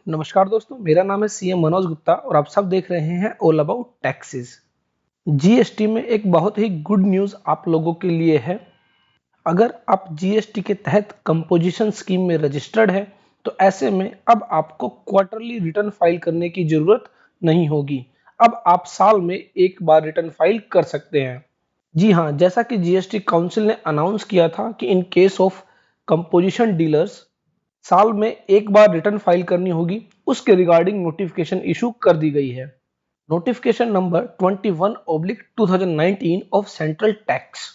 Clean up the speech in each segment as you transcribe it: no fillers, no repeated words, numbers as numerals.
नमस्कार दोस्तों, मेरा नाम है सीएम मनोज गुप्ता और आप सब देख रहे हैं ऑल अबाउट टैक्सेस। जीएसटी में एक बहुत ही गुड न्यूज़ आप लोगों के लिए है। अगर आप जीएसटी के तहत कंपोजिशन स्कीम में रजिस्टर्ड है तो ऐसे में अब आपको क्वार्टरली रिटर्न फाइल करने की जरूरत नहीं होगी। अब आप साल में एक बार रिटर्न फाइल कर सकते हैं। जी हाँ, जैसा कि जीएसटी काउंसिल ने अनाउंस किया था कि in case of composition dealers साल में एक बार रिटर्न फाइल करनी होगी, उसके रिगार्डिंग नोटिफिकेशन इशू कर दी गई है। Notification number 21/2019 of central tax.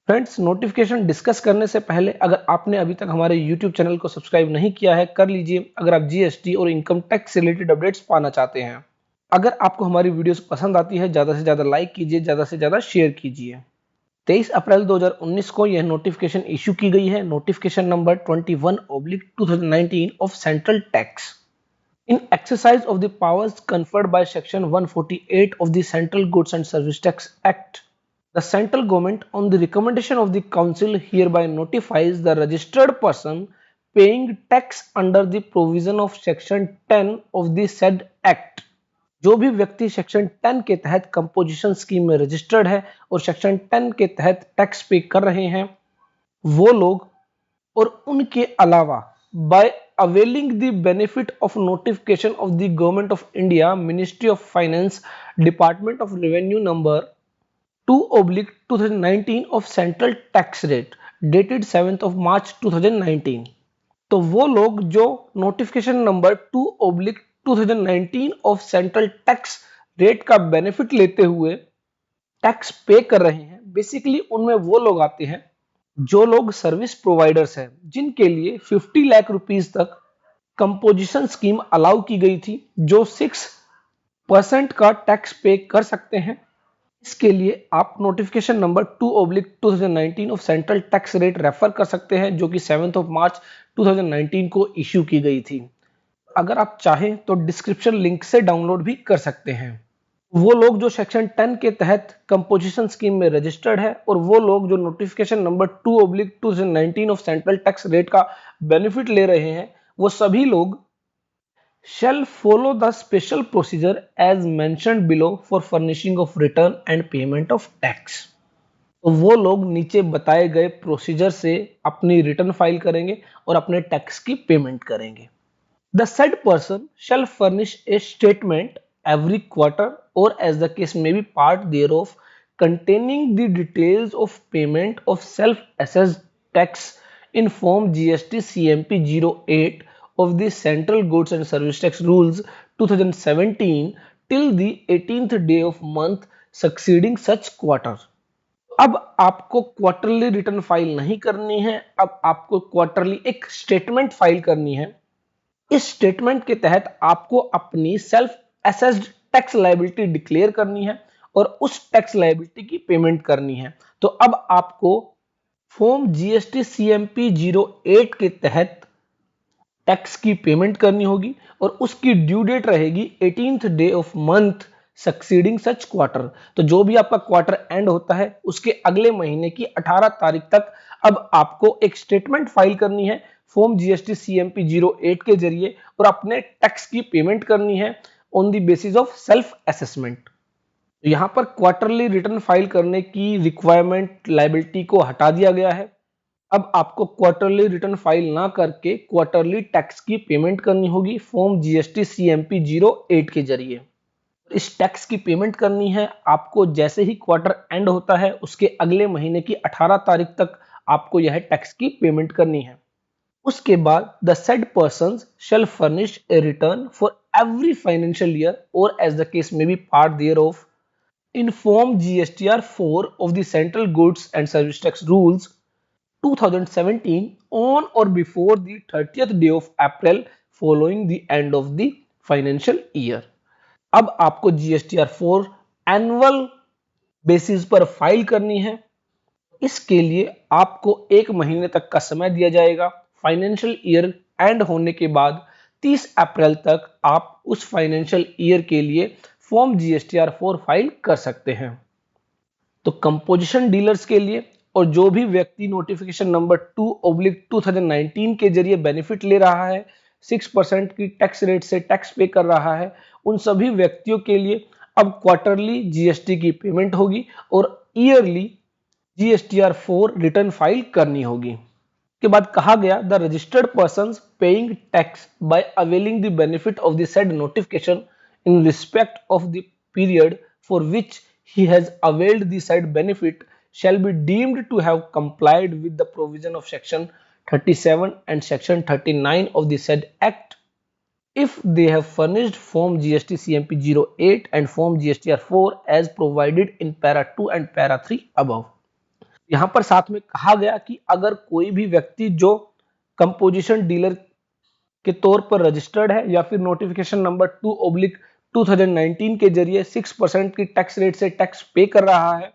Friends, notification discuss करने से पहले अगर आपने अभी तक हमारे यूट्यूब चैनल को सब्सक्राइब नहीं किया है, कर लीजिए अगर आप जीएसटी और इनकम टैक्स से रिलेटेड अपडेट्स पाना चाहते हैं। अगर आपको हमारी वीडियोस पसंद आती है, ज़्यादा से ज़्यादा लाइक कीजिए, ज़्यादा से ज़्यादा शेयर कीजिए। 23 अप्रैल 2019 को यह नोटिफिकेशन इशू की गई है, notification number 21/2019 of central tax. In exercise of the powers conferred by Section 148 of the Central Goods and Service Tax Act, the central government, on the recommendation of the Council, hereby notifies the registered person paying tax under the provision of Section 10 of the said Act. जो भी व्यक्ति section 10 के तहत composition scheme में registered है और section 10 के तहत टैक्स पे कर रहे हैं, वो लोग और उनके अलावा by availing the benefit of notification of the government of India, ministry of finance, department of revenue number 2/2019 of central tax rate dated 7 March 2019। तो वो लोग जो notification number 2/2019 of central tax rate का बेनिफिट लेते हुए tax पे कर रहे हैं, बेसिकली उनमें वो लोग आते हैं जो लोग सर्विस प्रोवाइडर्स हैं, जिनके लिए 50 लाख रुपीस तक कंपोजिशन स्कीम अलाउ की गई थी, जो 6% का टैक्स पे कर सकते हैं। इसके लिए आप notification number 2/2019 of central tax rate refer कर सकते हैं, जो कि 7 मार्च 2019 को इश्यू की गई थी। अगर आप चाहें तो डिस्क्रिप्शन लिंक से डाउनलोड भी कर सकते हैं। वो लोग जो सेक्शन 10 के तहत कंपोजिशन स्कीम में रजिस्टर्ड है और वो लोग जो notification number 2/2019 of central tax rate का बेनिफिट ले रहे हैं, वो सभी लोग shall follow the special procedure as mentioned below for furnishing of return and payment of tax। तो वो लोग नीचे बताए गए प्रोसीजर से अपनी रिटर्न फाइल करेंगे और अपने टैक्स की पेमेंट करेंगे। The said person shall furnish a statement every quarter or as the case may be part thereof, containing the details of payment of self-assessed tax in form GST CMP 08 of the Central Goods and Service Tax Rules 2017 till the 18th day of month succeeding such quarter। अब आपको quarterly return file नहीं करनी है, अब आपको quarterly एक statement file करनी है। इस स्टेटमेंट के तहत आपको अपनी self assessed tax liability declare करनी है और उस टैक्स लायबिलिटी की पेमेंट करनी है। तो अब आपको फॉर्म जीएसटी सीएमपी 08 के तहत टैक्स की पेमेंट करनी होगी और उसकी ड्यू डेट रहेगी 18th day of month succeeding such quarter. तो जो भी आपका क्वार्टर एंड होता है उसके अगले महीने की 18 तारीख तक अब आपको एक स्टेटमेंट फाइल करनी है फॉर्म जीएसटी सीएमपी 08 के जरिए और अपने टैक्स की पेमेंट करनी है on the basis of self assessment. यहां पर क्वार्टरली रिटर्न फाइल करने की रिक्वायरमेंट लायबिलिटी को हटा दिया गया है। अब आपको क्वार्टरली रिटर्न फाइल ना करके क्वार्टरली टैक्स की पेमेंट करनी होगी फॉर्म जीएसटी सीएमपी 08 के जरिए। इस टैक्स की पेमेंट करनी है आपको जैसे ही क्वार्टर एंड होता है उसके अगले महीने की 18 तारीख तक आपको यह टैक्स की पेमेंट करनी है। उसके बाद the said persons shall furnish a return for every financial year और as the case may be part thereof in form GSTR 4 of the central goods and service tax rules 2017 on or before the 30th day of April following the end of the financial year। अब आपको GSTR 4 annual basis पर file करनी है। इसके लिए आपको एक महीने तक का समय दिया जाएगा। फाइनेंशियल ईयर एंड होने के बाद 30 अप्रैल तक आप उस फाइनेंशियल ईयर के लिए फॉर्म जीएसटीआर 4 फाइल कर सकते हैं। तो कंपोजिशन डीलर्स के लिए और जो भी व्यक्ति नोटिफिकेशन नंबर 2/2019 के जरिए बेनिफिट ले रहा है, 6% की टैक्स रेट से टैक्स पे कर रहा है, उन सभी व्यक्तियों के लिए अब क्वार्टरली जीएसटी की पेमेंट होगी और ईयरली जीएसटीआर 4 रिटर्न फाइल करनी होगी। के बाद कहा गया the registered person paying tax bye availing the benefit of the said notification in respect of the period for which he has availed the said benefit shall be deemed to have complied with the provision of section 37 and section 39 of the said act if they have furnished form GST CMP 08 and form GSTR 4 as provided in para 2 and para 3 above। यहां पर साथ में कहा गया कि अगर कोई भी व्यक्ति जो कंपोजिशन डीलर के तौर पर रजिस्टर्ड है या फिर नोटिफिकेशन नंबर 2/2019 के जरिए 6% की टैक्स रेट से टैक्स पे कर रहा है,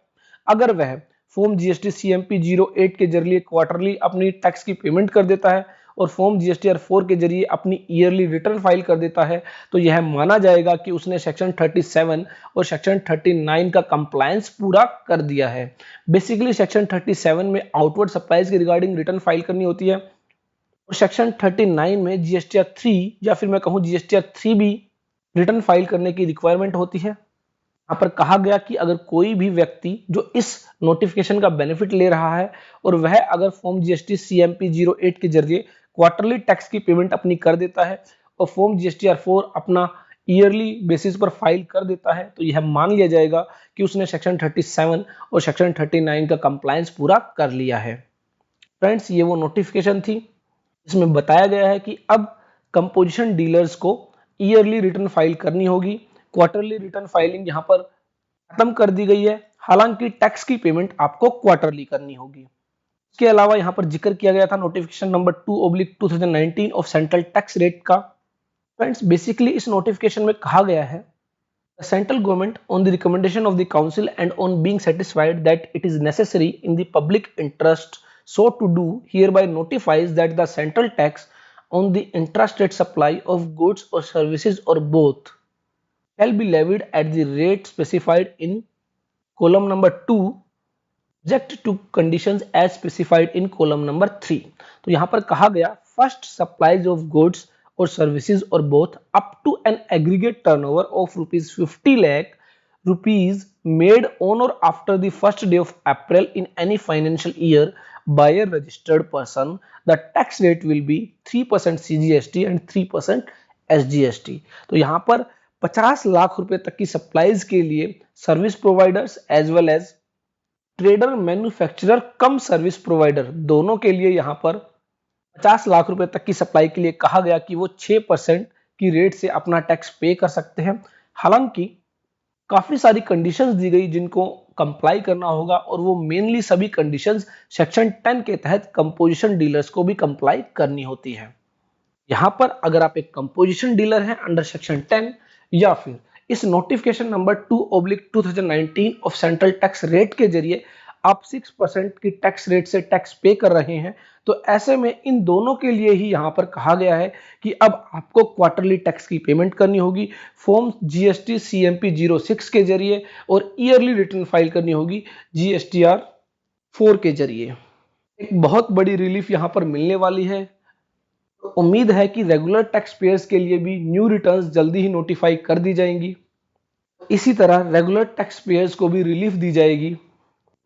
अगर वह फॉर्म जीएसटी सीएमपी 08 के जरिए क्वार्टरली अपनी टैक्स की पेमेंट कर देता है और फॉर्म जीएसटीआर 4 के जरिए अपनी ईयरली रिटर्न फाइल कर देता है, तो यह माना जाएगा कि उसने सेक्शन 37 और सेक्शन 39 का कंप्लायंस पूरा कर दिया है। बेसिकली सेक्शन 37 में आउटवर्ड सप्लाईज के रिगार्डिंग रिटर्न फाइल करनी होती है और सेक्शन 39 में जीएसटीआर 3 या फिर मैं कहूं जीएसटीआर 3 भी रिटर्न फाइल करने की रिक्वायरमेंट होती है। यहाँ पर कहा गया कि अगर कोई भी व्यक्ति जो इस नोटिफिकेशन का बेनिफिट ले रहा है और वह अगर फॉर्म जीएसटी सीएमपी 08 के जरिए क्वार्टरली टैक्स की पेमेंट अपनी कर देता है और फॉर्म जीएसटीआर 4 अपना ईयरली बेसिस पर फाइल कर देता है, तो यह मान लिया जाएगा कि उसने सेक्शन 37 और सेक्शन 39 का कंप्लायंस पूरा कर लिया है। फ्रेंड्स, ये वो नोटिफिकेशन थी इसमें बताया गया है कि अब कंपोजिशन डीलर्स को ईयरली रिटर्न फाइल करनी होगी। क्वार्टरली रिटर्न फाइलिंग यहां पर खत्म कर दी गई है, हालांकि टैक्स की पेमेंट आपको क्वार्टरली करनी होगी। इसके अलावा यहां पर जिक्र किया गया था notification number 2/2019 of central tax rate का। फ्रेंड्स, बेसिकली इस नोटिफिकेशन में कहा गया है The central government, on the recommendation of the council and on being satisfied that it is necessary in the public interest so to do, hereby notifies that the central tax on the intrastate supply of goods or services or both shall be levied at the rate specified in column number 2 subject to conditions as specified in column number 3। तो यहाँ पर कहा गया first supplies of goods or services or both up to an aggregate turnover of rupees 50 lakh rupees made on or after the first day of April in any financial year by a registered person, the tax rate will be 3% CGST and 3% SGST। तो यहाँ पर 50 लाख रुपए तक की supplies के लिए service providers as well as trader manufacturer cum service provider दोनों के लिए यहाँ पर 50 लाख रुपए तक की सप्लाई के लिए कहा गया कि वो 6% की रेट से अपना टैक्स पे कर सकते हैं। हालांकि काफी सारी कंडीशंस दी गई जिनको कंप्लाई करना होगा और वो मेनली सभी कंडीशंस सेक्शन 10 के तहत कंपोजिशन डीलर्स को भी कंप्लाई करनी होती है। यहां पर अगर आप एक कंपोजिशन डीलर हैं अंडर सेक्शन 10 या फिर इस notification number 2/2019 of central tax rate के जरिए आप 6% की टैक्स रेट से टैक्स पे कर रहे हैं, तो ऐसे में इन दोनों के लिए ही यहां पर कहा गया है कि अब आपको क्वार्टरली टैक्स की पेमेंट करनी होगी फॉर्म जीएसटी सीएमपी 06 के जरिए और ईयरली रिटर्न फाइल करनी होगी जीएसटीआर 4 के जरिए। एक बहुत बड़ी रिलीफ यहां पर मिलने वाली है। तो उम्मीद है कि रेगुलर टैक्स पेयर्स के लिए भी न्यू रिटर्न्स जल्दी ही नोटिफाई कर दी जाएंगी। इसी तरह रेगुलर टैक्स पेयर्स को भी रिलीफ दी जाएगी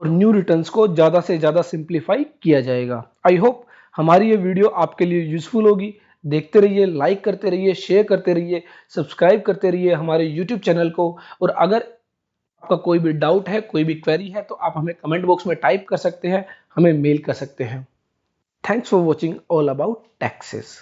और न्यू रिटर्न्स को ज़्यादा से ज़्यादा सिंप्लीफाई किया जाएगा। आई होप हमारी ये वीडियो आपके लिए यूजफुल होगी। देखते रहिए, लाइक करते रहिए, शेयर करते रहिए, सब्सक्राइब करते रहिए हमारे यूट्यूब चैनल को। और अगर आपका कोई भी डाउट है, कोई भी क्वेरी है, तो आप हमें कमेंट बॉक्स में टाइप कर सकते हैं, हमें मेल कर सकते हैं। Thanks for watching all about taxes.